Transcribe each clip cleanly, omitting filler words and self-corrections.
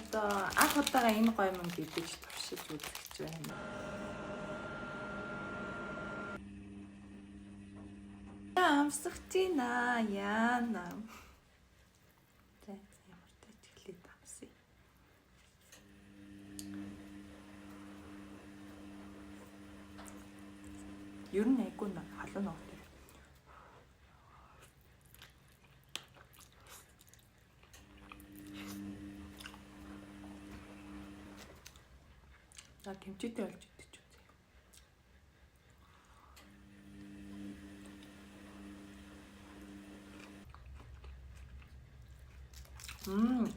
одоо анх удаага энэ гоё юм гэдэж туршиж үзэж байна. Амсагчина яана. За ямар тач эхлээд амсъя. Ер нь айгүй халуун ногт. За тэмчээтэй болж идэж үзье.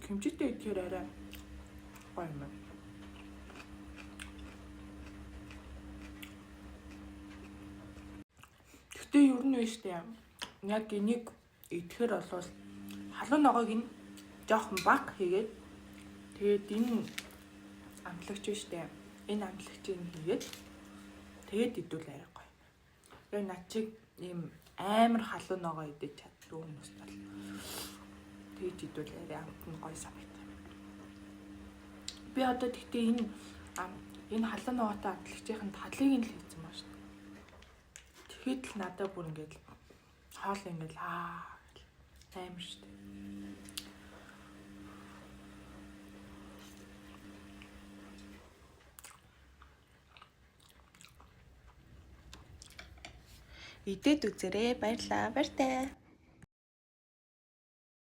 Кимчитэй идэхээр арай гоё юм байна. Гэхдээ ер нь биш дээ. Яг энийг идэхээр бол халуун ногоог нь жоохон бага хийгээд тэгээд энэ амтлагч биш дээ. Энэ амтлагчийг хийгээд тэгээд идвэл арай гоё. Тэгээ над чиг ийм амар халуун ногоо идэж чаддгүй хүмүүс бол тэгээд идвэл арай амтны гоё санагдав. Би одоо тэгтээ энэ халуун ногоотой амтлагчийн талыг нь л хийсэн ба шүү. Тэгэхэд л надад бүр ингээд хоол ингээд амар шүү. Идээд үзээрэй. Баярлалаа. Баяртай.